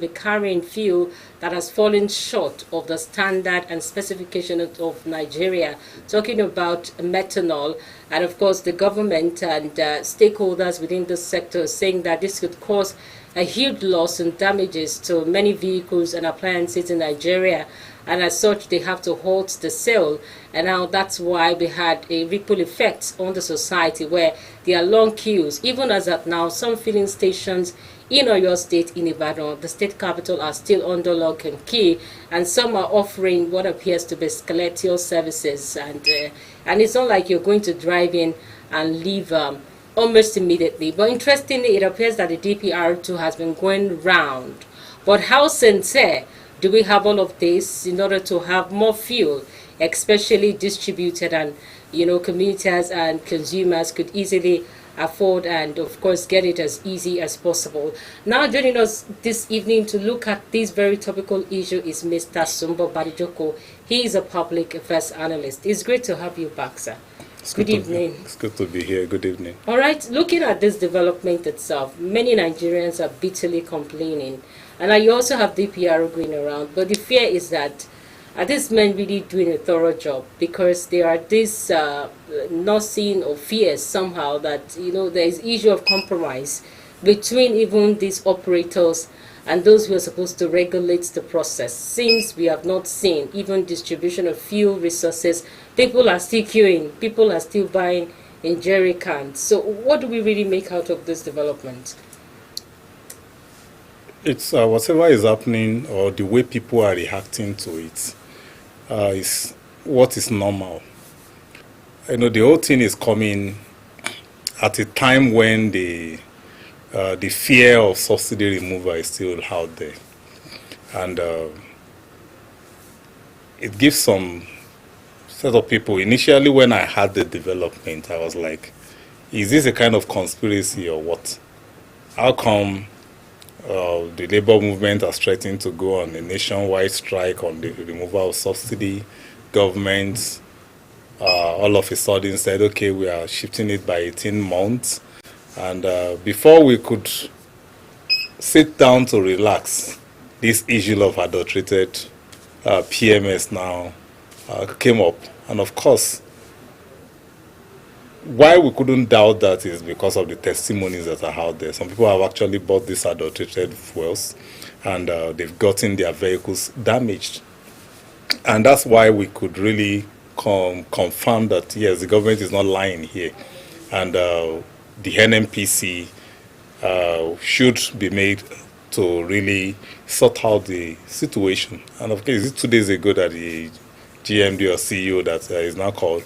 be carrying fuel that has fallen short of the standard and specification of Nigeria. Talking about methanol, and of course the government and stakeholders within the sector saying that this could cause a huge loss and damages to many vehicles and appliances in Nigeria, and as such they have to halt the sale. And now that's why we had a ripple effect on the society where there are long queues. Even as at now, some filling stations in Oyo State, in Ibadan, the state capital, are still under lock and key, and some are offering what appears to be skeletal services, and it's not like you're going to drive in and leave almost immediately. But interestingly, it appears that the DPR2 has been going round. But how sincere do we have all of this in order to have more fuel, especially distributed, and commuters and consumers could easily afford and of course get it as easy as possible? Now joining us this evening to look at this very topical issue is Mr. Sumbo Barijoko. He is a public affairs analyst. It's great to have you back, sir. Good evening. It's good to be here. Good evening. All right, looking at this development itself, many Nigerians are bitterly complaining, and you also have DPR going around, but the fear is that are these men really doing a thorough job? Because there are this not seen or fears somehow that there is issue of compromise between even these operators and those who are supposed to regulate the process. Since we have not seen even distribution of fuel resources, people are still queuing, people are still buying in jerry cans. So what do we really make out of this development? It's whatever is happening or the way people are reacting to it is what is normal. The whole thing is coming at a time when the fear of subsidy removal is still out there, and it gives some set of people. Initially, when I had the development, I was like, "Is this a kind of conspiracy or what? How come the labor movement are threatening to go on a nationwide strike on the removal of subsidy? Governments all of a sudden said, okay, we are shifting it by 18 months. And before we could sit down to relax, this issue of adulterated PMS now came up. And of course, why we couldn't doubt that is because of the testimonies that are out there. Some people have actually bought these adulterated fuels, and they've gotten their vehicles damaged. And that's why we could really confirm that, yes, the government is not lying here. And the NNPC should be made to really sort out the situation. And of course, 2 days ago that the GMD or CEO that is now called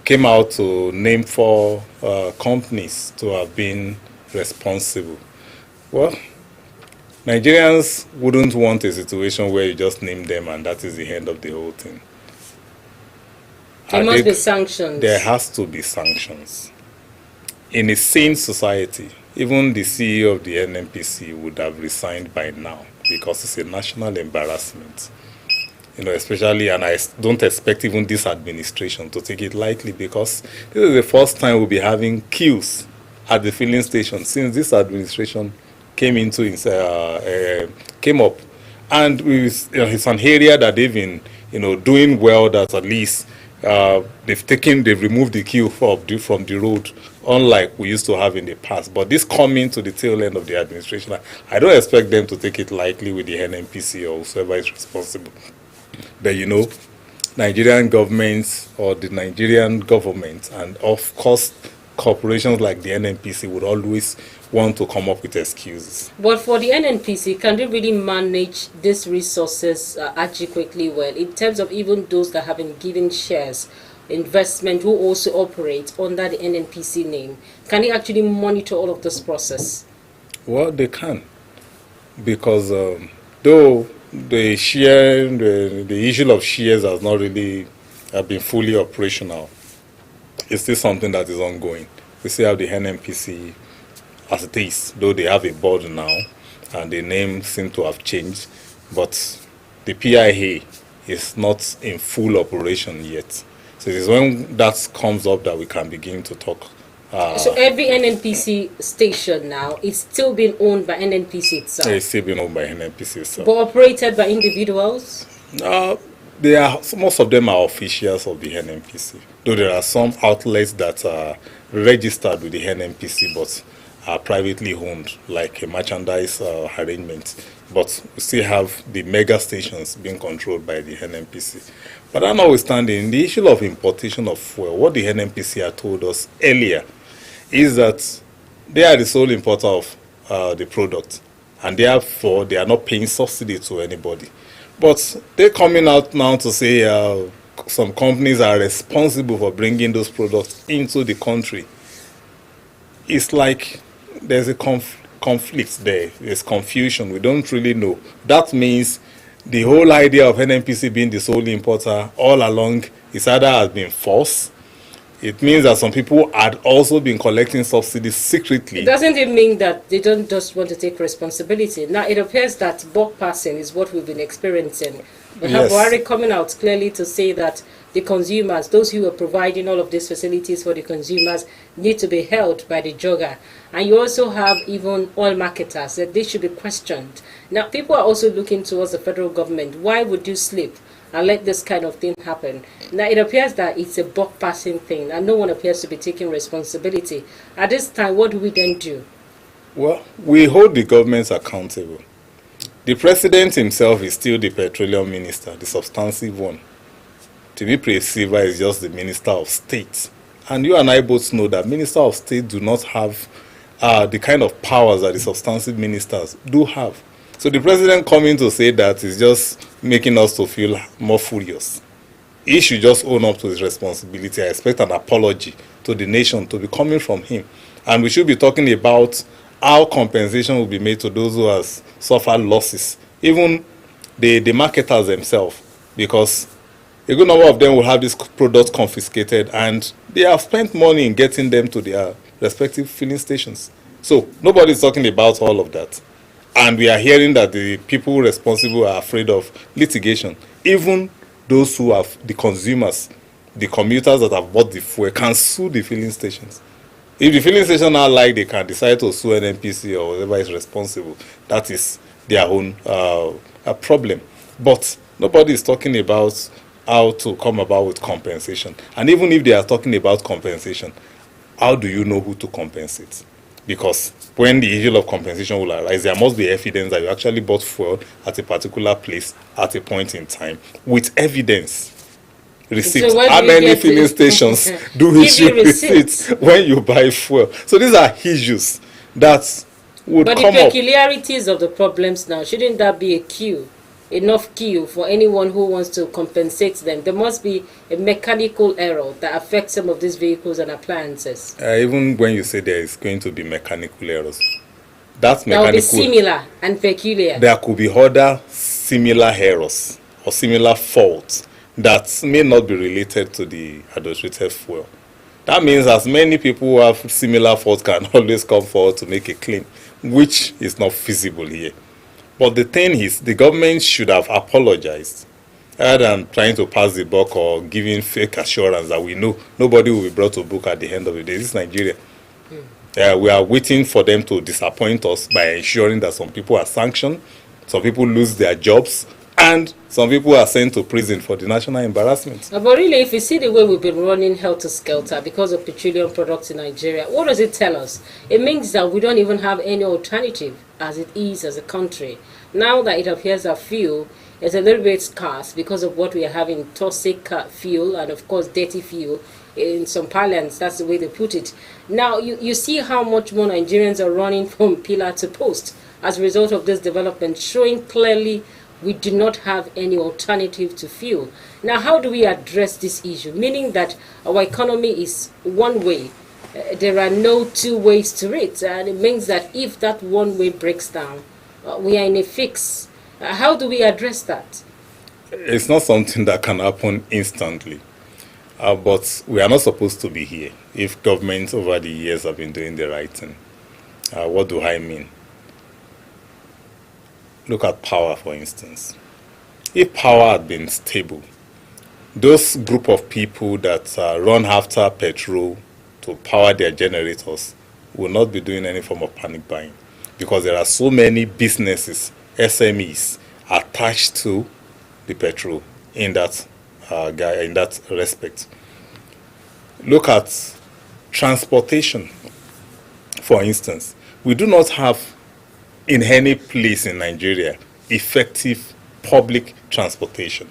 came out to name 4 companies to have been responsible. Well, Nigerians wouldn't want a situation where you just name them and that is the end of the whole thing. There must be sanctions. There has to be sanctions. In a sane society, even the CEO of the NNPC would have resigned by now because it's a national embarrassment. Especially, and I don't expect even this administration to take it lightly, because this is the first time we'll be having queues at the filling station since this administration came up. And it's an area that they've been, doing well, that at least they've removed the queue from the road, unlike we used to have in the past. But this coming to the tail end of the administration, I don't expect them to take it lightly with the NNPC or whoever is responsible. But Nigerian governments or the Nigerian government, and of course corporations like the NNPC, would always want to come up with excuses. But for the NNPC, can they really manage these resources adequately well, in terms of even those that have been given shares, investment, who also operate under the NNPC name? Can they actually monitor all of this process? Well, they can, because though the issue of shares has not really been fully operational, it's still something that is ongoing. We still have the NNPC as it is, though they have a board now and the name seems to have changed, but the PIA is not in full operation yet. So it is when that comes up that we can begin to talk So every NNPC station now is still being owned by NNPC itself? It's still being owned by NNPC itself. But operated by individuals? Most of them are officials of the NNPC, though there are some outlets that are registered with the NNPC but are privately owned, like a merchandise arrangement. But we still have the mega stations being controlled by the NNPC. But that notwithstanding, the issue of importation of fuel, what the NNPC had told us earlier is that they are the sole importer of the product, and therefore they are not paying subsidy to anybody. But they're coming out now to say some companies are responsible for bringing those products into the country. It's like there's a conflict there. There's confusion. We don't really know. That means the whole idea of NNPC being the sole importer all along is either has been false. It means that some people had also been collecting subsidies secretly. Doesn't it mean that they don't just want to take responsibility? Now, it appears that buck passing is what we've been experiencing. We have Buhari coming out clearly to say that the consumers, those who are providing all of these facilities for the consumers, need to be held by the jogger. And you also have even oil marketers, that they should be questioned. Now, people are also looking towards the federal government. Why would you sleep and let this kind of thing happen? Now, it appears that it's a buck passing thing, and no one appears to be taking responsibility. At this time, what do we then do? Well, we hold the governments accountable. The president himself is still the petroleum minister, the substantive one. To be precise, is just the minister of state. And you and I both know that minister of state do not have the kind of powers that the substantive ministers do have. So the president coming to say that is just making us to feel more furious. He should just own up to his responsibility. I expect an apology to the nation to be coming from him. And we should be talking about how compensation will be made to those who have suffered losses, even the marketers themselves, because a good number of them will have these products confiscated and they have spent money in getting them to their respective filling stations. So nobody is talking about all of that. And we are hearing that the people responsible are afraid of litigation. Even those who have the consumers, the commuters that have bought the fuel, can sue the filling stations. If the filling station are like, they can decide to sue NNPC or whoever is responsible. That is their own problem. But nobody is talking about how to come about with compensation. And even if they are talking about compensation, how do you know who to compensate? Because when the issue of compensation will arise, there must be evidence that you actually bought fuel at a particular place at a point in time with evidence. Receipts. So how many filling stations do issue receipts when you buy fuel? So these are issues that would come up. But the peculiarities of the problems now, shouldn't that be a queue? Enough queue for anyone who wants to compensate them? There must be a mechanical error that affects some of these vehicles and appliances. Even when you say there is going to be mechanical errors, that's mechanical. That will be similar and peculiar. There could be other similar errors or similar faults that may not be related to the adulterated fuel. That means as many people who have similar faults can always come forward to make a claim, which is not feasible here. But the thing is, the government should have apologized rather than trying to pass the buck or giving fake assurance that we know nobody will be brought to book at the end of the day. This is Nigeria. We are waiting for them to disappoint us by ensuring that some people are sanctioned, some people lose their jobs, and some people are sent to prison for the national embarrassment. But really, if you see the way we've been running helter-skelter because of petroleum products in Nigeria, what does it tell us? It means that we don't even have any alternative as it is as a country. Now that it appears that fuel is a little bit scarce because of what we are having, toxic fuel and of course dirty fuel. In some parlance, that's the way they put it. Now, you see how much more Nigerians are running from pillar to post as a result of this development, showing clearly we do not have any alternative to fuel. Now, how do we address this issue? Meaning that our economy is one way. There are no two ways to it. And it means that if that one way breaks down, we are in a fix. How do we address that? It's not something that can happen instantly. But we are not supposed to be here if governments over the years have been doing the right thing. What do I mean? Look at power, for instance. If power had been stable, those group of people that run after petrol to power their generators will not be doing any form of panic buying, because there are so many businesses, SMEs, attached to the petrol in that respect. Look at transportation, for instance. We do not have in any place in Nigeria effective public transportation.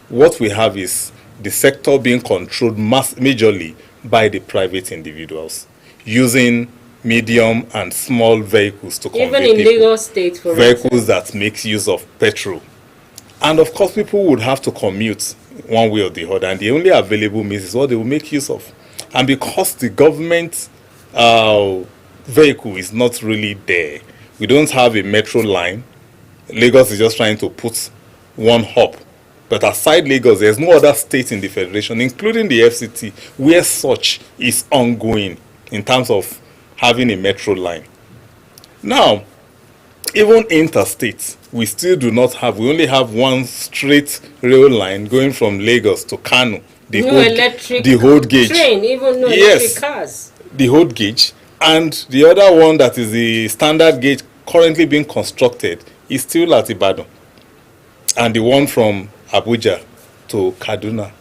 What we have is the sector being controlled majorly by the private individuals, using medium and small vehicles to convey even in people. Lagos State, for Vehicles that make use of petrol. And of course, people would have to commute one way or the other, and the only available means is what they will make use of. And because the government vehicle is not really there, we don't have a metro line. Lagos is just trying to put one hub. But aside Lagos, there's no other state in the federation, including the FCT, where such is ongoing in terms of having a metro line. Now, even interstate, we still do not have. We only have one straight rail line going from Lagos to Kano. The whole gauge train, even no yes, electric cars. The whole gauge. And the other one that is the standard gauge currently being constructed is still at Ibadan. And the one from Abuja to Kaduna.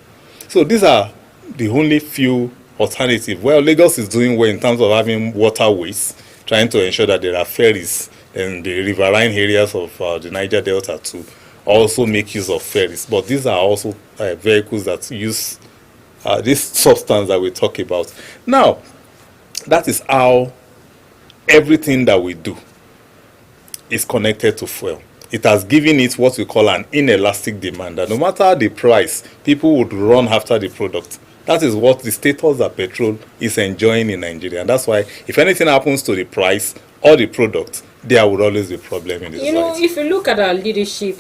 So these are the only few alternatives. Well, Lagos is doing well in terms of having waterways, trying to ensure that there are ferries in the riverine areas of the Niger Delta to also make use of ferries. But these are also vehicles that use this substance that we talk about. Now, that is how everything that we do is connected to fuel. It has given it what we call an inelastic demand. And no matter the price, people would run after the product. That is what the status that petrol is enjoying in Nigeria. And that's why if anything happens to the price or the product, there would always be a problem in the society. You know, if you look at our leadership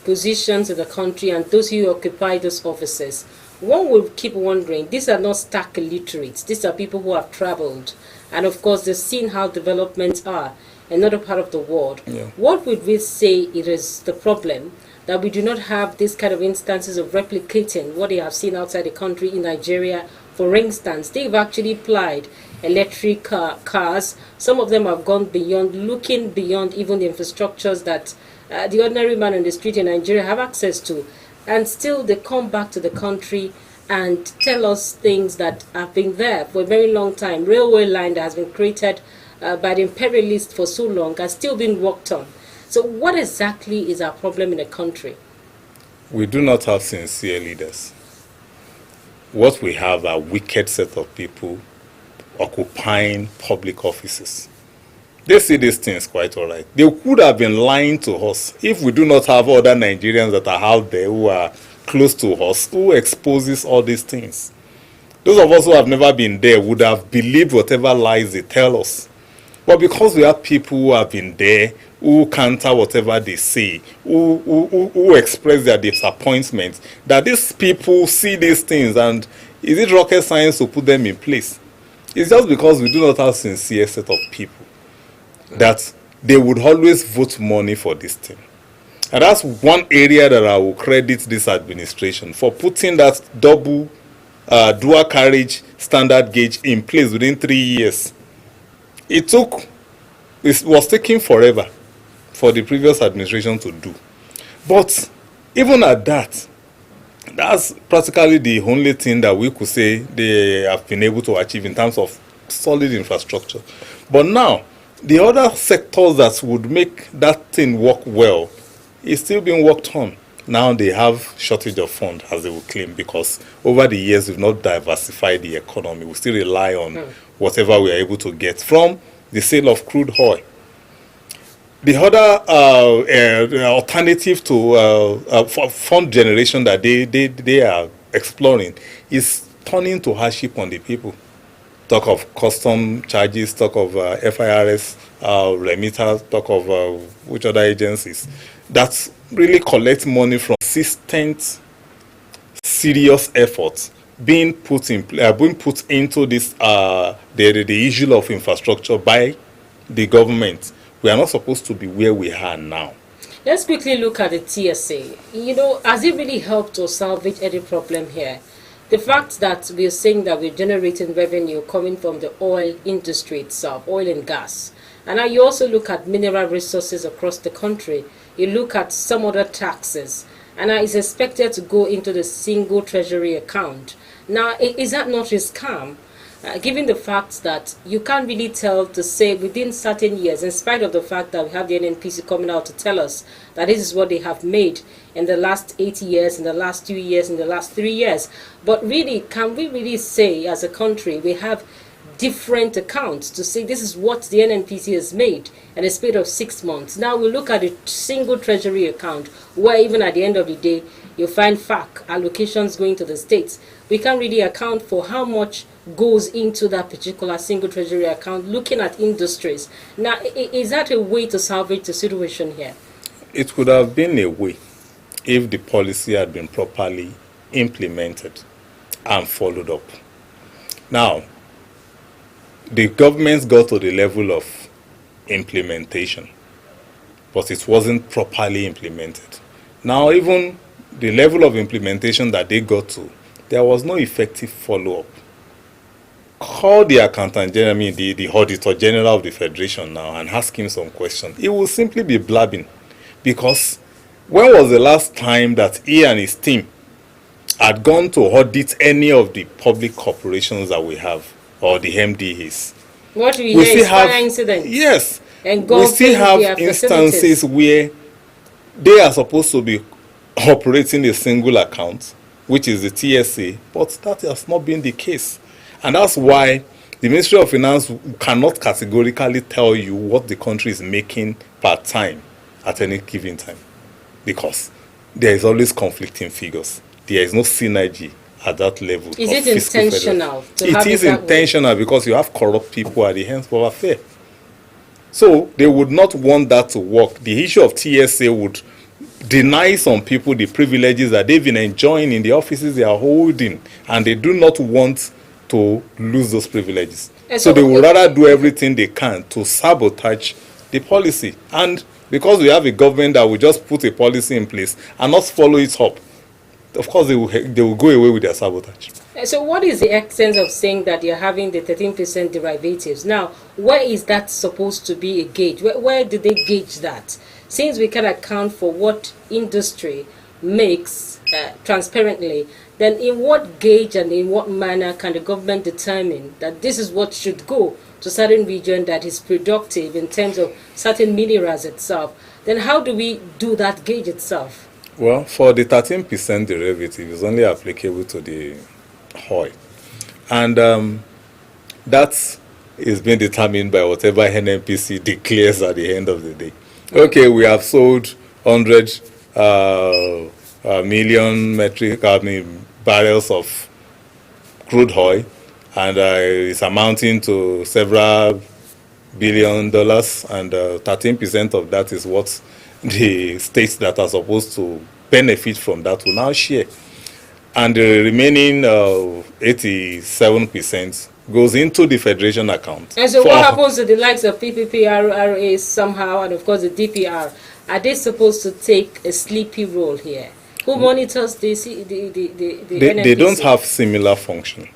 positions in the country and those who occupy those offices, one will keep wondering, these are not stark illiterates. These are people who have traveled. And of course, they've seen how developments are in another part of the world. Yeah. What would we say it is the problem that we do not have this kind of instances of replicating what they have seen outside the country in Nigeria? For instance, they've actually applied electric cars. Some of them have gone beyond, looking beyond even the infrastructures that the ordinary man on the street in Nigeria have access to. And still they come back to the country and tell us things that have been there for a very long time. Railway line that has been created by the imperialists for so long has still been worked on. So what exactly is our problem in the country? We do not have sincere leaders. What we have are wicked set of people occupying public offices. They see these things quite all right. They could have been lying to us if we do not have other Nigerians that are out there who are close to us, who exposes all these things. Those of us who have never been there would have believed whatever lies they tell us. But because we have people who have been there, who counter whatever they say, who express their disappointment, that these people see these things, and is it rocket science to put them in place? It's just because we do not have sincere set of people that they would always vote money for this thing. And that's one area that I will credit this administration for putting that dual carriage standard gauge in place within 3 years. It was taking forever for the previous administration to do. But even at that, that's practically the only thing that we could say they have been able to achieve in terms of solid infrastructure. But now, the other sectors that would make that thing work well is still being worked on. Now they have shortage of funds, as they will claim, because over the years we've not diversified the economy. We still rely on whatever we are able to get from the sale of crude oil. The other alternative to fund generation that they are exploring is turning to hardship on the people. Talk of custom charges, talk of FIRS, remitters, talk of which other agencies that really collect money from consistent, serious efforts being put into this the issue of infrastructure by the government. We are not supposed to be where we are now. Let's quickly look at the TSA. You know, has it really helped or salvaged any problem here? The fact that we're saying that we're generating revenue coming from the oil industry itself, oil and gas, and now you also look at mineral resources across the country, you look at some other taxes, and now it's expected to go into the single treasury account. Now, is that not a scam? Given the fact that you can't really tell to say within certain years, in spite of the fact that we have the NNPC coming out to tell us that this is what they have made in the last 8 years, in the last 2 years, in the last 3 years. But really, can we really say as a country we have different accounts to say this is what the NNPC has made in a space of 6 months? Now we look at a single treasury account where even at the end of the day you find FAC allocations going to the states. We can't really account for how much goes into that particular single treasury account, looking at industries. Now, is that a way to salvage the situation here? It could have been a way if the policy had been properly implemented and followed up. Now, the government got to the level of implementation, but it wasn't properly implemented. Now, even the level of implementation that they got to, there was no effective follow-up. Call the accountant general, the auditor general of the federation now, and ask him some questions. He will simply be blabbing, because when was the last time that he and his team had gone to audit any of the public corporations that we have, or the MDAs? What we hear is fire incidents. Yes, we still have instances where they are supposed to be operating a single account, which is the TSA, but that has not been the case. And that's why the Ministry of Finance cannot categorically tell you what the country is making per time at any given time, because there is always conflicting figures. There is no synergy at that level. Is it intentional? It is intentional because you have corrupt people at the hands of affair. So they would not want that to work. The issue of TSA would deny some people the privileges that they've been enjoying in the offices they are holding, and they do not want to lose those privileges. So they would rather do everything they can to sabotage the policy. And because we have a government that will just put a policy in place and not follow it up, of course they will go away with their sabotage. So what is the essence of saying that you're having the 13% derivatives? Now, where is that supposed to be a gauge? Where do they gauge that? Since we can account for what industry makes transparently, then in what gauge and in what manner can the government determine that this is what should go to certain region that is productive in terms of certain minerals itself? Then how do we do that gauge itself? Well, for the 13% derivative, it's only applicable to the oil. And that is being determined by whatever NNPC declares at the end of the day. Okay, we have sold 100 million barrels of crude oil, and it's amounting to several $1 billion, and 13% of that is what the states that are supposed to benefit from that will now share. And the remaining 87% goes into the federation account. And so what happens to the likes of PPP, RRA somehow, and of course the DPR? Are they supposed to take a sleepy role here? Who monitors the NNPC? They don't have similar function,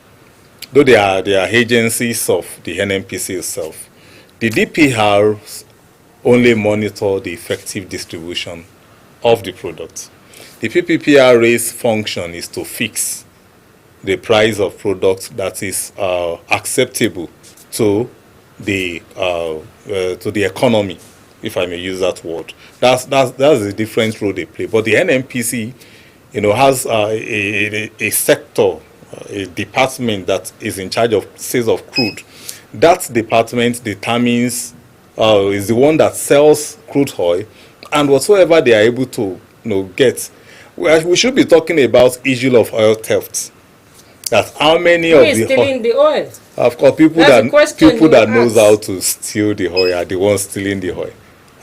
though they are agencies of the NNPC itself. The DPRs only monitor the effective distribution of the product. The PPPRA's function is to fix the price of products that is acceptable to the economy, if I may use that word. That's the different role they play. But the NNPC, has a sector, a department that is in charge of sales of crude. That department determines, is the one that sells crude oil, and whatsoever they are able to get. We should be talking about issue of oil theft. That how many of the stealing the oil? Of course, people that knows how to steal the oil are the ones stealing the oil.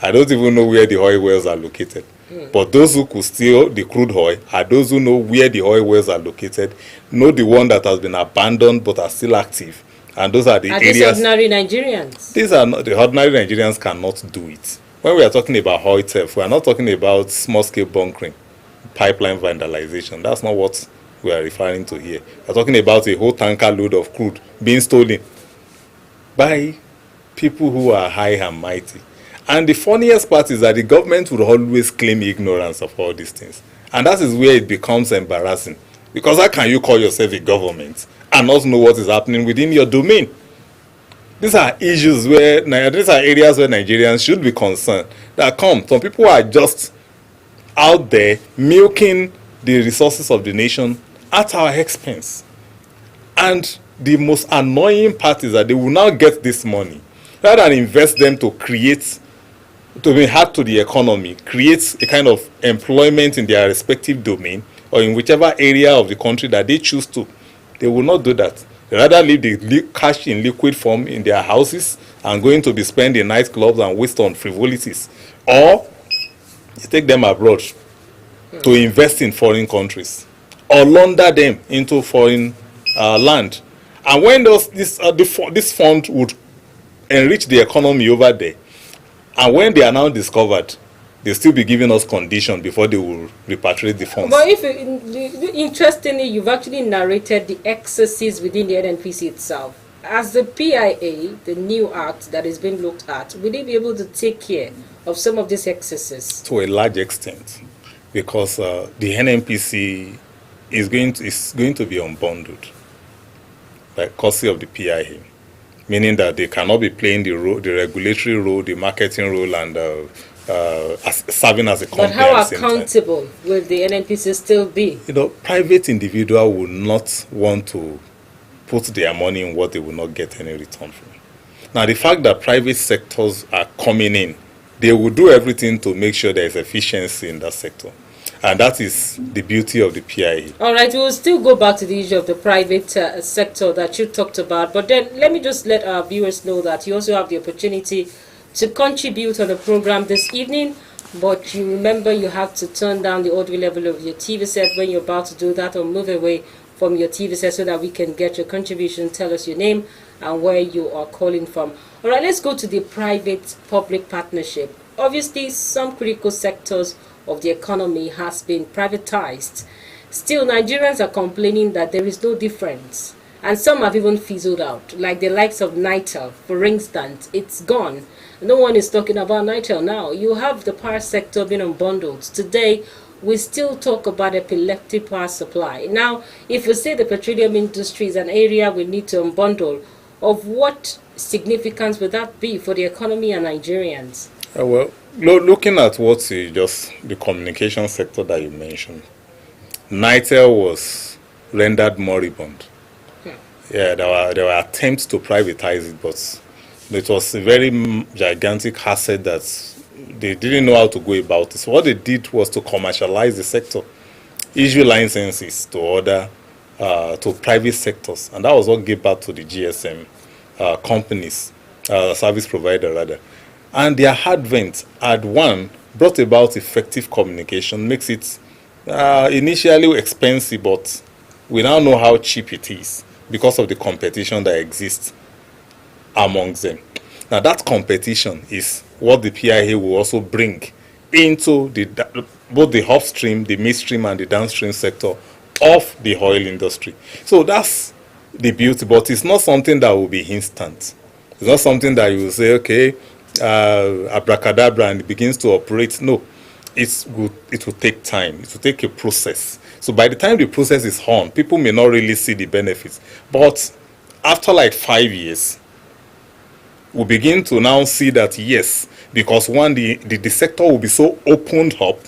I don't even know where the oil wells are located. But those who could steal the crude oil are those who know where the oil wells are located, know the one that has been abandoned but are still active. And those are the areas. These ordinary Nigerians? These are not, the ordinary Nigerians cannot do it. When we are talking about oil theft, we are not talking about small-scale bunkering, pipeline vandalization. That's not what we are referring to here. We're talking about a whole tanker load of crude being stolen by people who are high and mighty. And the funniest part is that the government will always claim ignorance of all these things. And that is where it becomes embarrassing. Because how can you call yourself a government and not know what is happening within your domain? These are issues where, these are areas where Nigerians should be concerned. Some people are just out there milking the resources of the nation at our expense. And the most annoying part is that they will now get this money rather than invest them to add to the economy, create a kind of employment in their respective domain or in whichever area of the country that they choose to. They will not do that. They rather leave the cash in liquid form in their houses and going to be spent in nightclubs and waste on frivolities. Or you take them abroad to invest in foreign countries or launder them into foreign land. And when this fund would enrich the economy over there, and when they are now discovered, they'll still be giving us conditions before they will repatriate the funds. But interestingly, you've actually narrated the excesses within the NNPC itself. As the PIA, the new act that is being looked at, will they be able to take care of some of these excesses? To a large extent, because the NNPC is going to be unbundled by courtesy of the PIA, meaning that they cannot be playing the regulatory role, the marketing role, and serving as a company. But how accountable will the NNPC still be? Private individual will not want to put their money in what they will not get any return from. Now, the fact that private sectors are coming in, they will do everything to make sure there is efficiency in that sector. And that is the beauty of the PIA. All right, we will still go back to the issue of the private sector that you talked about. But then let me just let our viewers know that you also have the opportunity to contribute on the program this evening. But you remember you have to turn down the audio level of your TV set when you're about to do that, or move away from your TV set so that we can get your contribution. Tell us your name and where you are calling from. All right, let's go to the private-public partnership. Obviously, some critical sectors of the economy has been privatized. Still, Nigerians are complaining that there is no difference. And some have even fizzled out, like the likes of NITEL, for instance. It's gone. No one is talking about NITEL now. You have the power sector being unbundled. Today, we still talk about epileptic power supply. Now, if we say the petroleum industry is an area we need to unbundle, of what significance would that be for the economy and Nigerians? Well, looking at the communication sector that you mentioned, NITEL was rendered moribund. Yeah, there were attempts to privatize it, but it was a very gigantic asset that they didn't know how to go about it. So what they did was to commercialize the sector, issue licenses to private sectors, and that was what gave birth to the GSM companies, service provider rather. And their advent brought about effective communication, makes it initially expensive, but we now know how cheap it is because of the competition that exists amongst them. Now that competition is what the PIA will also bring into both the upstream, the midstream, and the downstream sector of the oil industry. So that's the beauty, but it's not something that will be instant. It's not something that you will say, okay, abracadabra, and it begins to operate. No, it will take time. It will take a process. So by the time the process is on, people may not really see the benefits. But after like 5 years, we begin to now see that yes, because the sector will be so opened up,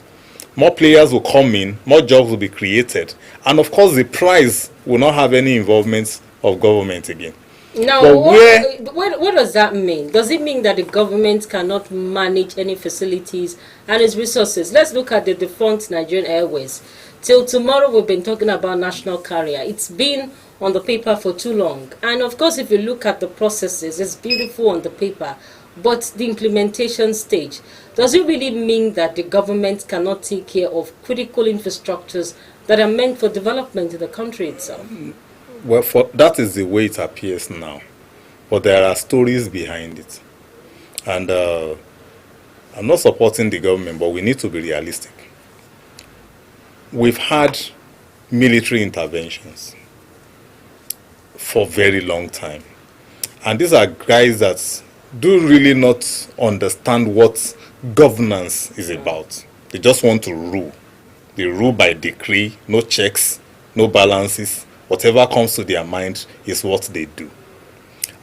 more players will come in, more jobs will be created, and of course the price will not have any involvement of government again. Now, what does that mean? Does it mean that the government cannot manage any facilities and its resources? Let's look at the defunct Nigerian Airways. Till tomorrow, we've been talking about national carrier. It's been on the paper for too long. And of course, if you look at the processes, it's beautiful on the paper. But the implementation stage, does it really mean that the government cannot take care of critical infrastructures that are meant for development in the country itself? Well, that is the way it appears now. But there are stories behind it. And I'm not supporting the government, but we need to be realistic. We've had military interventions for a very long time. And these are guys that do really not understand what governance is about. They just want to rule. They rule by decree, no checks, no balances. Whatever comes to their mind is what they do.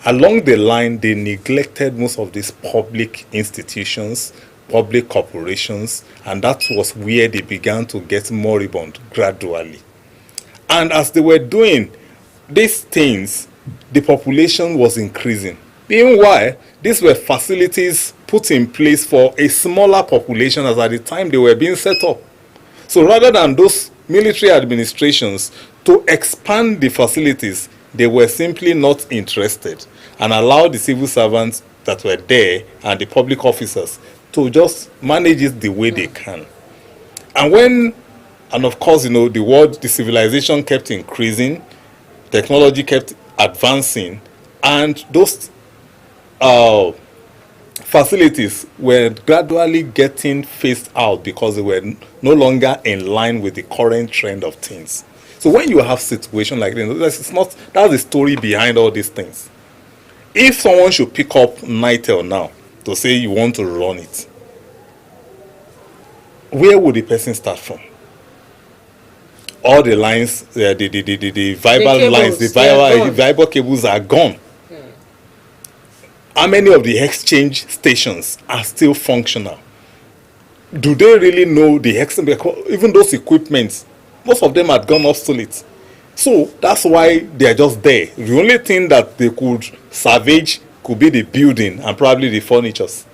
Along the line, they neglected most of these public institutions, public corporations, and that was where they began to get moribund gradually. And as they were doing these things, the population was increasing. Meanwhile, these were facilities put in place for a smaller population as at the time they were being set up. So rather than those military administrations to expand the facilities, they were simply not interested and allowed the civil servants that were there and the public officers to just manage it the way they can. And of course, the civilization kept increasing, technology kept advancing, and those facilities were gradually getting phased out because they were no longer in line with the current trend of things. So when you have situation like this, that's the story behind all these things. If someone should pick up NITEL now to say you want to run it, where would the person start from? All the lines, the viable lines, the viable cables are gone. How many of the exchange stations are still functional? Do they really know the exchange? Even those equipments, most of them had gone obsolete. So that's why they are just there. The only thing that they could salvage could be the building and probably the furnitures.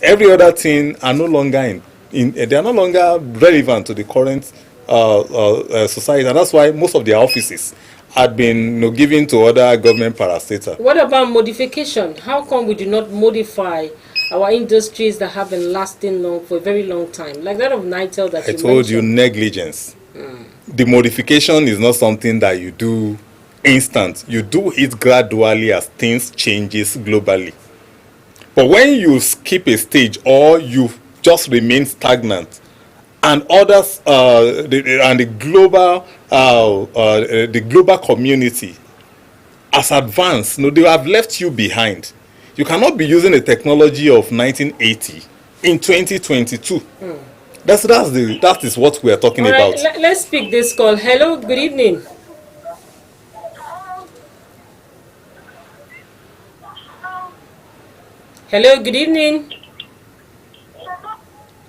Every other thing are no longer they are no longer relevant to the current society, and that's why most of their offices had been given to other government parastatals. What about modification? How come we do not modify our industries that have been lasting long for a very long time, like that of NITEL that you mentioned? I told you, negligence. The modification is not something that you do instant. You do it gradually as things changes globally. But when you skip a stage or you just remain stagnant, and others, the global community has advanced, they have left you behind. You cannot be using the technology of 1980 in 2022. That is what we are talking about. Let's pick this call. Hello, good evening. Hello, good evening.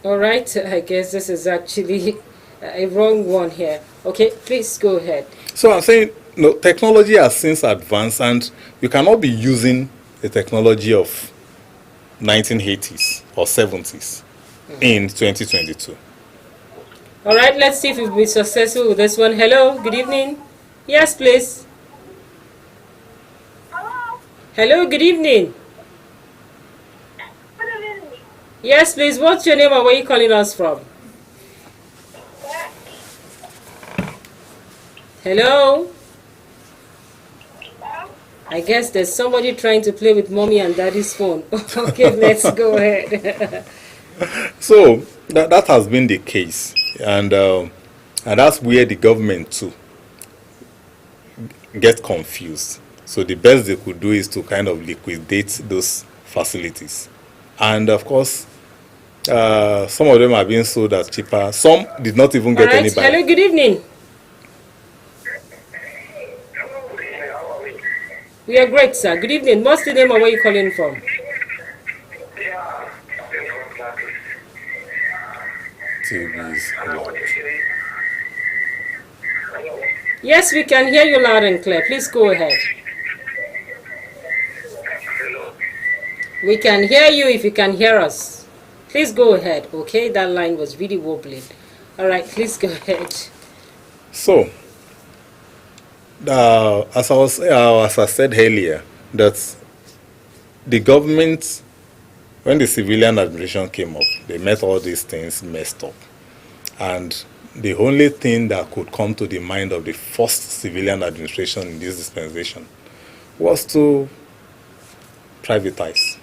All right, I guess this is actually a wrong one here. Okay, please go ahead. So I'm saying, technology has since advanced, and you cannot be using the technology of 1980s or 70s in 2022. All right, let's see if we'll be successful with this one. Hello, good evening. Yes, please. Hello, good evening. Yes, please. What's your name and where are you calling us from? Hello? I guess there's somebody trying to play with mommy and daddy's phone. Okay, let's go ahead. So that has been the case, and that's where the government too get confused. So the best they could do is to kind of liquidate those facilities, and of course, some of them are being sold as cheaper. Some did not even get any buy. Hello, good evening. We are great, sir. Good evening. What's the name and where are you calling from? Yes, we can hear you loud and clear. Please go ahead. We can hear you if you can hear us. Please go ahead, okay? That line was really wobbling. All right, please go ahead. So, as I said earlier, that the government, when the civilian administration came up, they met all these things messed up. And the only thing that could come to the mind of the first civilian administration in this dispensation was to privatize,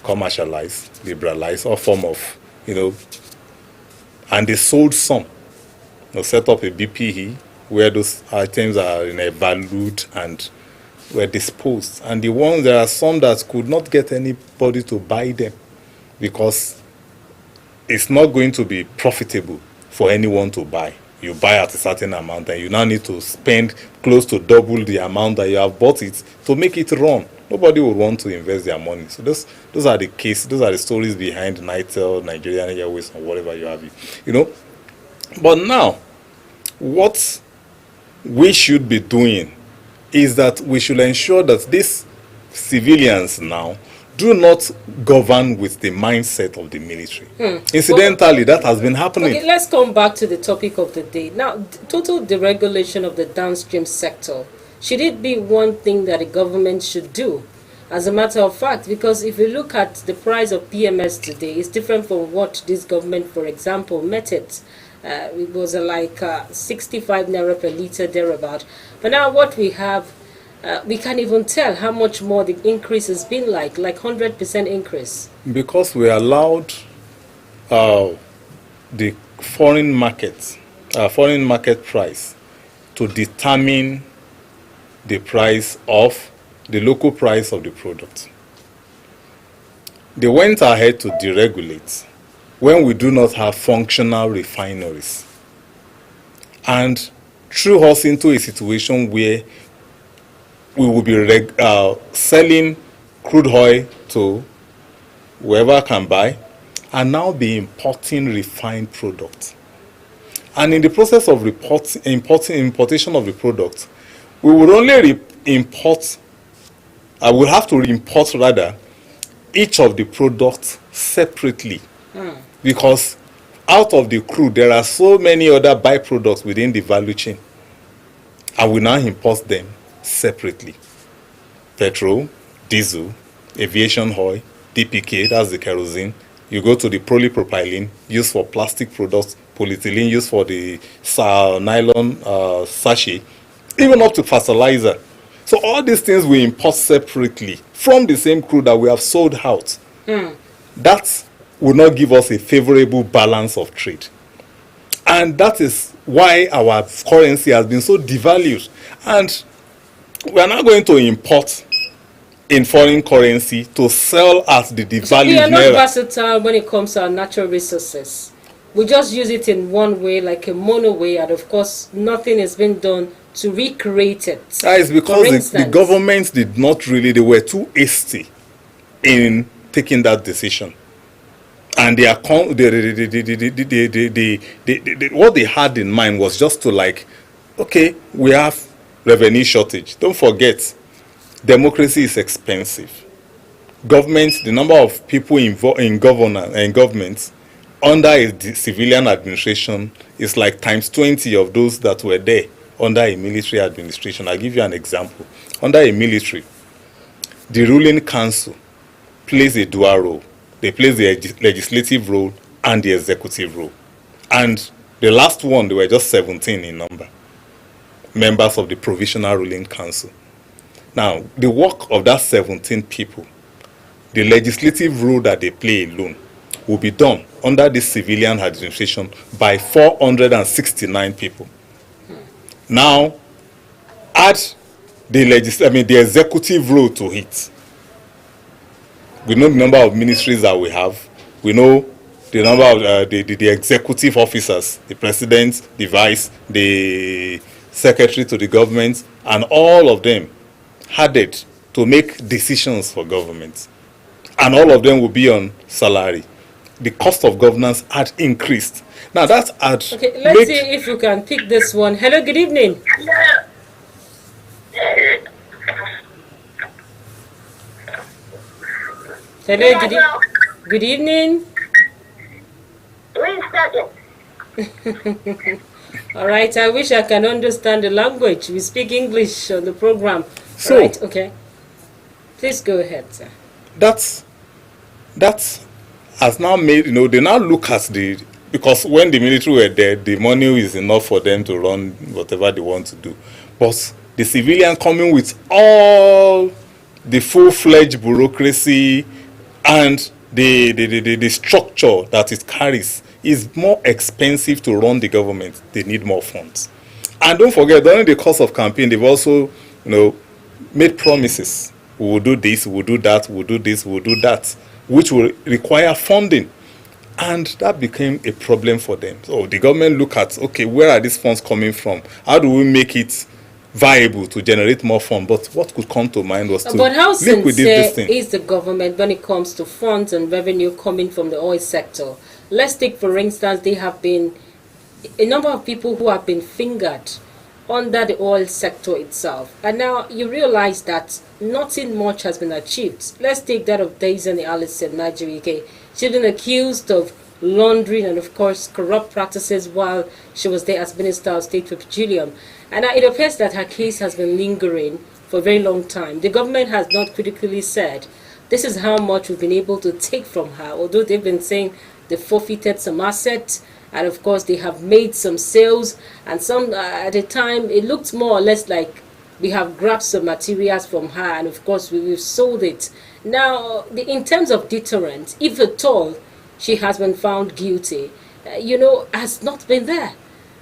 commercialize, liberalize, all form of, and they sold some. set up a BPE where those items are in a valued and were disposed. And there are some that could not get anybody to buy them because it's not going to be profitable for anyone to buy. You buy at a certain amount and you now need to spend close to double the amount that you have bought it to make it run. Nobody would want to invest their money. So those are the cases, those are the stories behind NITEL, Nigerian Airways, or whatever you have. But now, what we should be doing is that we should ensure that these civilians now do not govern with the mindset of the military. Incidentally, that has been happening. Okay, let's come back to the topic of the day. Now, total deregulation of the downstream sector. Should it be one thing that the government should do? As a matter of fact, because if you look at the price of PMS today, it's different from what this government, for example, met it. It was like 65 naira per litre thereabout. But now what we have, we can't even tell how much more the increase has been like 100% increase. Because we allowed the foreign market price to determine the local price of the product. They went ahead to deregulate when we do not have functional refineries and threw us into a situation where we will be selling crude oil to whoever can buy and now be importing refined products. And in the process of importation of the product, we will only import each of the products separately. Because out of the crude, there are so many other byproducts within the value chain. And we now import them separately. Petrol, diesel, aviation oil, DPK, that's the kerosene. You go to the polypropylene, used for plastic products, polyethylene, used for the nylon sachet, even up to fertilizer. So all these things we import separately from the same crude that we have sold out. That will not give us a favorable balance of trade. And that is why our currency has been so devalued. And we are now going to import in foreign currency to sell at the devalued so we are not naira. versatile when it comes to our natural resources. We just use it in one way, like a mono way, and of course nothing has been done to recreate it. It's because the government did not really, they were too hasty in taking that decision. And what they had in mind was just to okay, we have revenue shortage. Don't forget, democracy is expensive. Government, the number of people involved in government under a civilian administration is like times 20 of those that were there under a military administration. I'll give you an example. Under a military, the ruling council plays a dual role. They play the legislative role and the executive role. And the last one, they were just 17 in number, members of the provisional ruling council. Now, the work of that 17 people, the legislative role that they play alone, will be done under this civilian administration by 469 people. Now, add the executive role to it. We know the number of ministries that we have. We know the number of the executive officers, the president, the vice, the secretary to the government, and all of them added to make decisions for government. And all of them will be on salary. The cost of governance had increased. Now that's okay, let's see if you can pick this one. Hello, good evening. Hello, good evening. All right, I wish I can understand the language. We speak English on the program. So, right, okay. Please go ahead, sir. That has now made, they now look at because when the military were there, the money is enough for them to run whatever they want to do. But the civilian coming with all the full-fledged bureaucracy and the structure that it carries it's more expensive to run the government. They need more funds. And don't forget, during the course of campaign, they've also, made promises. We will do this, we will do that, we will do this, we will do that, which will require funding. And that became a problem for them. So the government look at, okay, where are these funds coming from? How do we make it viable to generate more funds? But what could come to mind was to But how liquidate this thing. is the government when it comes to funds and revenue coming from the oil sector? Let's take, for instance, there have been a number of people who have been fingered under the oil sector itself. And now you realize that nothing much has been achieved. Let's take that of Daisy Allison, Nigeria. She's been accused of laundering and, of course, corrupt practices while she was there as Minister of State for Petroleum. And it appears that her case has been lingering for a very long time. The government has not critically said, this is how much we've been able to take from her, although they've been saying they forfeited some assets, and of course they have made some sales, and some at the time it looked more or less like we have grabbed some materials from her, and of course we've sold it. Now, in terms of deterrent, if at all she has been found guilty, has not been there.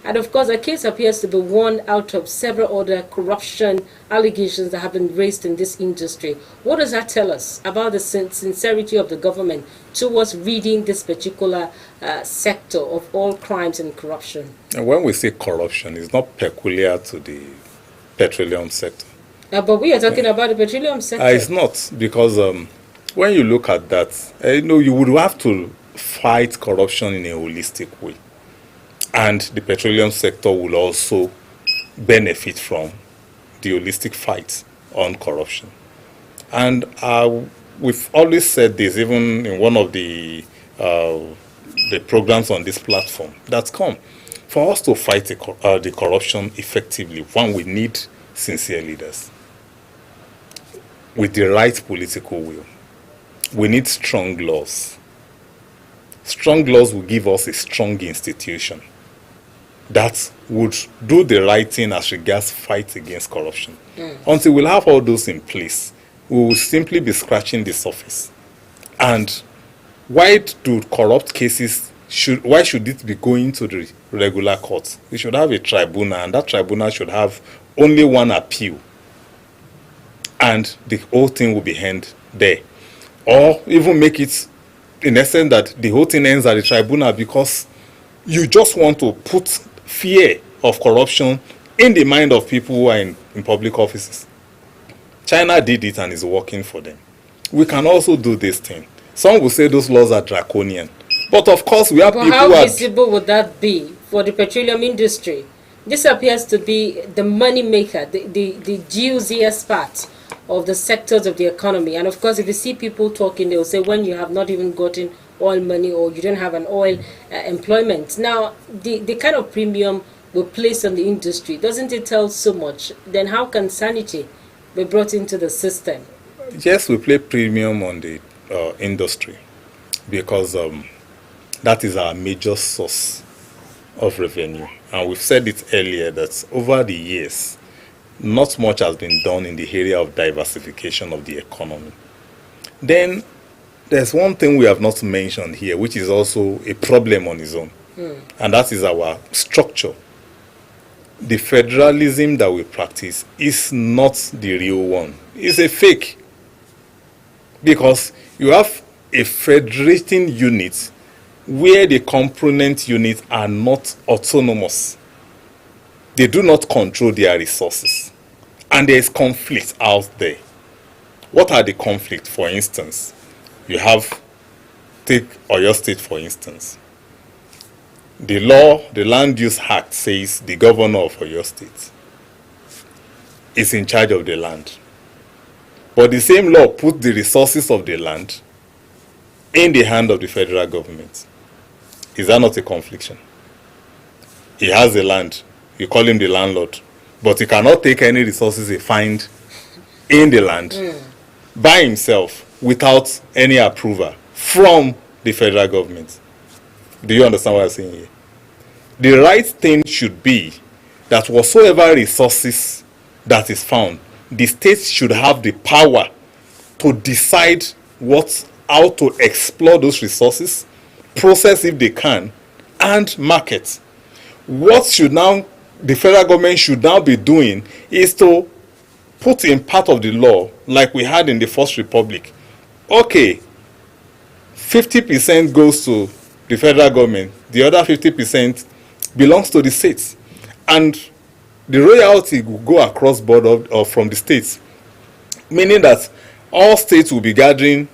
And of course, her case appears to be one out of several other corruption allegations that have been raised in this industry. What does that tell us about the sincerity of the government towards reading this particular sector of all crimes and corruption? And when we say corruption, it's not peculiar to the petroleum sector. But we are talking about the petroleum sector. It's not, because when you look at that, you would have to fight corruption in a holistic way. And the petroleum sector will also benefit from the holistic fight on corruption. And we've always said this, even in one of the programs on this platform that's come. For us to fight the corruption effectively, one, we need sincere leaders with the right political will. We need strong laws. Strong laws will give us a strong institution that would do the right thing as regards fight against corruption. Until we'll have all those in place, we will simply be scratching the surface. And why do corrupt cases, why should it be going to the regular courts? We should have a tribunal, and that tribunal should have only one appeal. And the whole thing will be held there. Or even make it, in essence, that the whole thing ends at the tribunal because you just want to put fear of corruption in the mind of people who are in public offices. China did it and is working for them. We can also do this thing. Some will say those laws are draconian. But of course, we have people who how visible would that be for the petroleum industry? This appears to be the money maker, the juiciest part of the sectors of the economy. And of course, if you see people talking, they will say, when you have not even gotten oil money or you don't have an oil employment. Now, the kind of premium we place on the industry, doesn't it tell so much? Then how can sanity be brought into the system? Yes, we play premium on the industry because that is our major source of revenue. And we've said it earlier that over the years, not much has been done in the area of diversification of the economy. Then there's one thing we have not mentioned here, which is also a problem on its own, and that is our structure. The federalism that we practice is not the real one. It's a fake. Because you have a federating unit where the component units are not autonomous. They do not control their resources. And there is conflict out there. What are the conflicts, for instance? You have, take Oyo State, for instance. The law, the Land Use Act says the governor of Oyo State is in charge of the land. But the same law puts the resources of the land in the hand of the federal government. Is that not a confliction? He has the land. You call him the landlord. But he cannot take any resources he finds in the land by himself without any approval from the federal government. Do you understand what I'm saying here? The right thing should be that whatsoever resources that is found, the state should have the power to decide how to explore those resources, process if they can, and market. What should now the federal government should now be doing is to put in part of the law, like we had in the First Republic. Okay, 50% goes to the federal government, the other 50% belongs to the states, and the royalty will go across border or from the states, meaning that all states will be gathering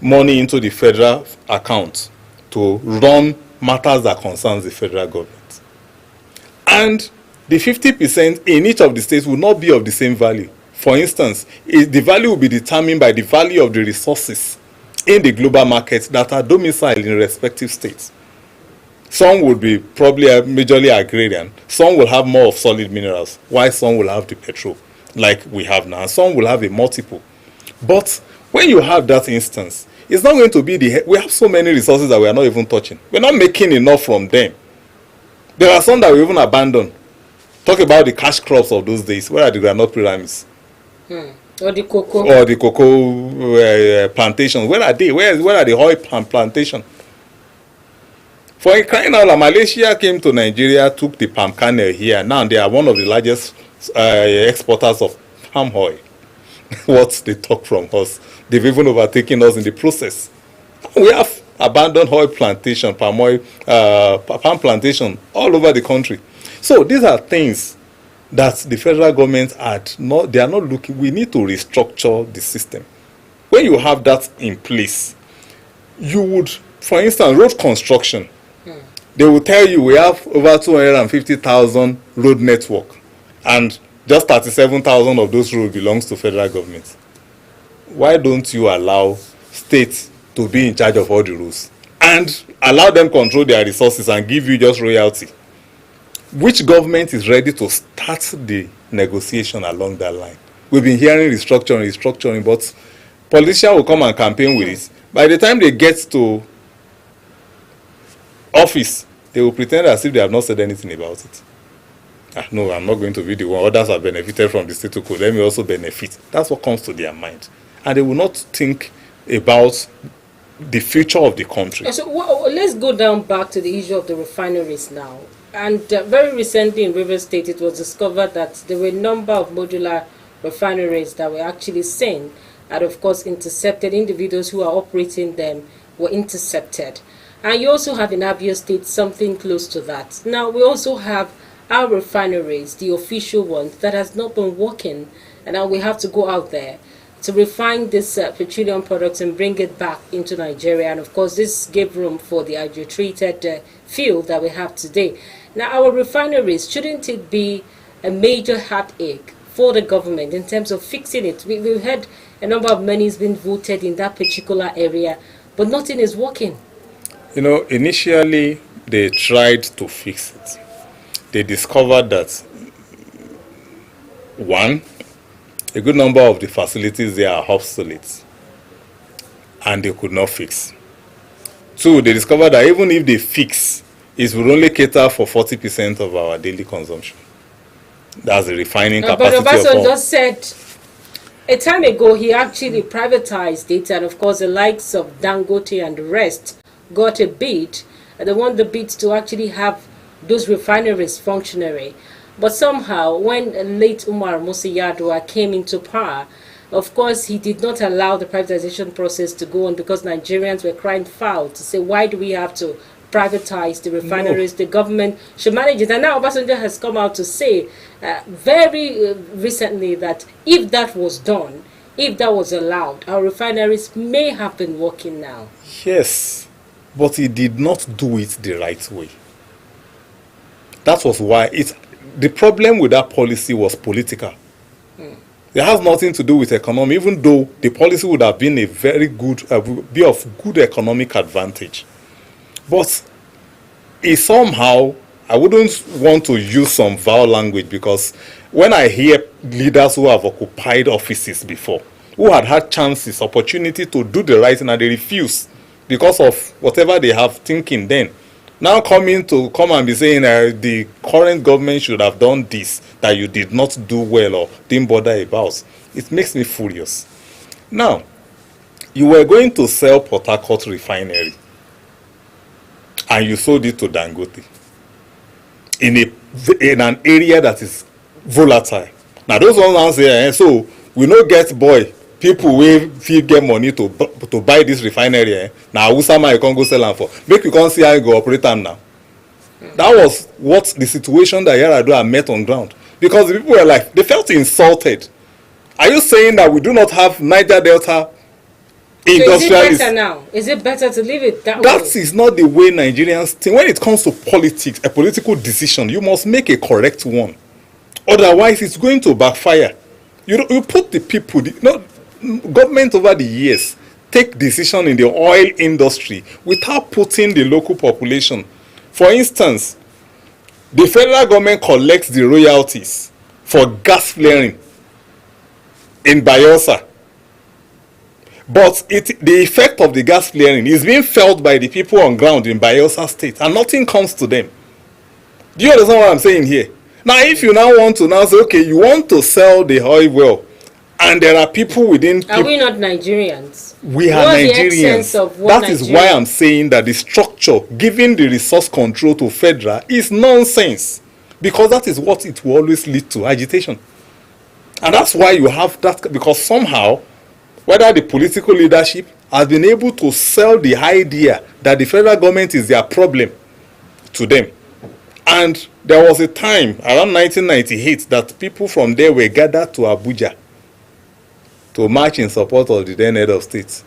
money into the federal account to run matters that concerns the federal government. And the 50% in each of the states will not be of the same value. For instance, the value will be determined by the value of the resources in the global market that are domiciled in respective states. Some would be probably majorly agrarian, some will have more of solid minerals, while some will have the petrol, like we have now, and some will have a multiple. But when you have that instance, it's not going to be we have so many resources that we are not even touching. We're not making enough from them. There are some that we even abandon. Talk about the cash crops of those days. Where are the groundnut pyramids? Or the cocoa. Or the cocoa plantations. Where are they? Where are the oil plantations? For crying out loud, Malaysia came to Nigeria, took the palm kernel here. Now they are one of the largest exporters of palm oil. What they took from us, they've even overtaken us in the process. We have abandoned oil plantation, palm oil, palm plantation all over the country. So these are things that the federal government they are not looking. We need to restructure the system. When you have that in place, you would, for instance, road construction. They will tell you we have over 250,000 road network, and just 37,000 of those roads belongs to federal government. Why don't you allow states to be in charge of all the roads and allow them control their resources and give you just royalty? Which government is ready to start the negotiation along that line? We've been hearing restructuring, but politicians will come and campaign with it. By the time they get to office, they will pretend as if they have not said anything about it. No, I'm not going to be the one. Others have benefited from the status quo. Let me also benefit. That's what comes to their mind. And they will not think about the future of the country. So let's go down back to the issue of the refineries now. And very recently in Rivers State, it was discovered that there were a number of modular refineries that were actually seen, and of course intercepted. Individuals who are operating them were intercepted. And you also have in Abia State something close to that. Now we also have our refineries, the official ones, that has not been working, and now we have to go out there to refine this petroleum products and bring it back into Nigeria. And of course this gave room for the hydrotreated fuel that we have today. Now our refineries, shouldn't it be a major heartache for the government in terms of fixing it? We've had a number of monies being voted in that particular area, but nothing is working. You know, initially they tried to fix it. They discovered that, one, a good number of the facilities there are obsolete and they could not fix. Two, they discovered that even if they fix, it will only cater for 40% of our daily consumption. That's the refining capacity. But Obasanjo just said a time ago he actually privatized it, and of course the likes of Dangote and the rest got a bid, and they want the bid to actually have those refineries functionary. But somehow, when late Umar Musa Yar'Adua came into power, of course, he did not allow the privatization process to go on because Nigerians were crying foul to say, why do we have to privatize the refineries? No. The government should manage it. And now Obasanjo has come out to say very recently that if that was done, if that was allowed, our refineries may have been working now. Yes, but he did not do it the right way. That was why the problem with that policy was political. It has nothing to do with economy, even though the policy would have been a very good, be of good economic advantage. But it somehow, I wouldn't want to use some vile language, because when I hear leaders who have occupied offices before, who had chances, opportunity to do the right thing, and they refuse because of whatever they have thinking then, now come and be saying the current government should have done this that you did not do well or didn't bother about. It makes me furious. Now, you were going to sell Port Harcourt refinery and you sold it to Dangote in an area that is volatile. Now those ones now say, so we no get boy people wey fit get money to buy this refinery. Now Hausa man you can't go sell am for. Make you can't see how you go operate am now. That was what the situation that Yaradua met on ground, because the people were like, they felt insulted. Are you saying that we do not have Niger Delta industrialists? So is it better now? Is it better to leave it that way? That is not the way Nigerians think. When it comes to politics, a political decision, you must make a correct one. Otherwise, it's going to backfire. You put the people, government over the years take decision in the oil industry without putting the local population. For instance, the federal government collects the royalties for gas flaring in Bayelsa. But the effect of the gas flaring is being felt by the people on ground in Bayelsa State, and nothing comes to them. Do you understand what I'm saying here? Now, if you now want to now say, okay, you want to sell the oil well, and there are people within... Are we not Nigerians? We are Nigerians. That is why I'm saying that the structure, giving the resource control to federal, is nonsense. Because that is what it will always lead to, agitation. And that's why you have that, because somehow, whether the political leadership has been able to sell the idea that the federal government is their problem to them. And there was a time, around 1998, that people from there were gathered to Abuja to march in support of the then head of state.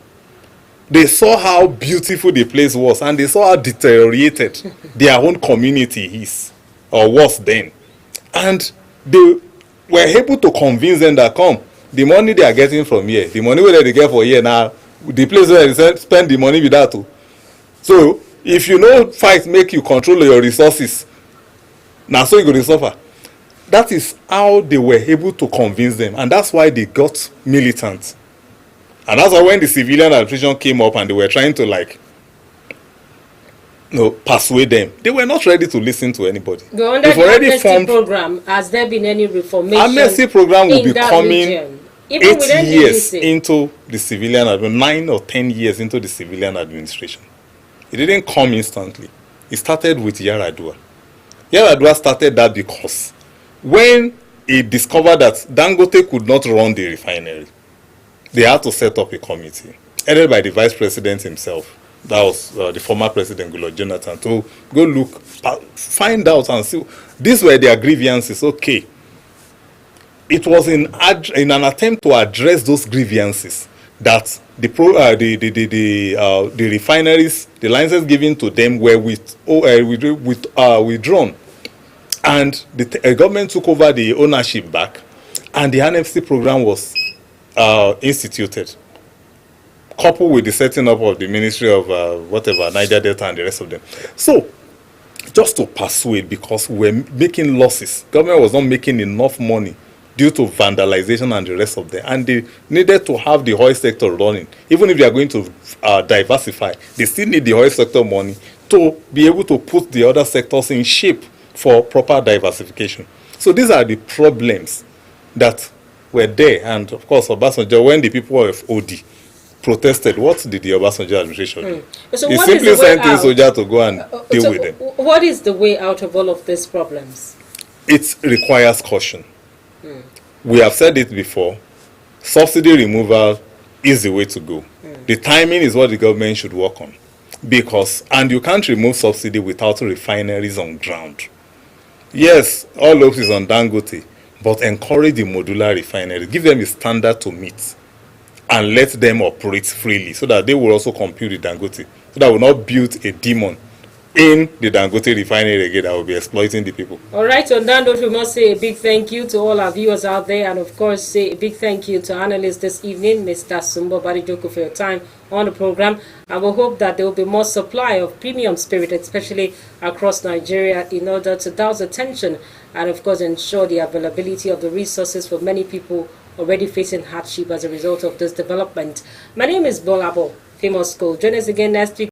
They saw how beautiful the place was, and they saw how deteriorated their own community is, or was then. And they were able to convince them that, come, the money they are getting from here, the money where they get for here now, the place where they spend the money with that too. So, if you know fight make you control your resources, now so you go to suffer. That is how they were able to convince them, and that's why they got militant. And that's why when the civilian administration came up and they were trying to persuade them, they were not ready to listen to anybody. But under the amnesty program, has there been any reformation? Amnesty program will be coming 8 years NDC? into the civilian administration, 9 or 10 years into the civilian administration. It didn't come instantly. It started with Yaradua. Yaradua started that because when he discovered that Dangote could not run the refinery, they had to set up a committee headed by the vice president himself. That was the former president, Goodluck Jonathan, to go look, find out and see. These were their grievances. Okay. It was in an attempt to address those grievances that the refineries, the licenses given to them were withdrawn. And the government took over the ownership back, and the amnesty program was instituted, coupled with the setting up of the Ministry of Niger Delta and the rest of them. So, just to persuade, because we're making losses, government was not making enough money due to vandalization and the rest of them, and they needed to have the oil sector running. Even if they are going to diversify, they still need the oil sector money to be able to put the other sectors in shape for proper diversification. So these are the problems that were there. And of course, Obasanjo, when the people of OD protested, what did the Obasanjo administration do? So they simply sent in soldiers to go and deal with them. What is the way out of all of these problems? It requires caution. We have said it before. Subsidy removal is the way to go. The timing is what the government should work on. And you can't remove subsidy without refineries on ground. Yes, all hopes is on Dangote, but encourage the modular refineries. Give them a standard to meet and let them operate freely so that they will also compete with Dangote. So that will not build a demon in the Dangote refinery again that will be exploiting the people. All right, on that note, we must say a big thank you to all our viewers out there, and of course say a big thank you to analyst this evening, Mr. Sumbo Badijoku, for your time on the program. I will hope that there will be more supply of premium spirit, especially across Nigeria, in order to douse the tension and of course ensure the availability of the resources for many people already facing hardship as a result of this development. My name is Bolabo, Famous School. Join us again next week.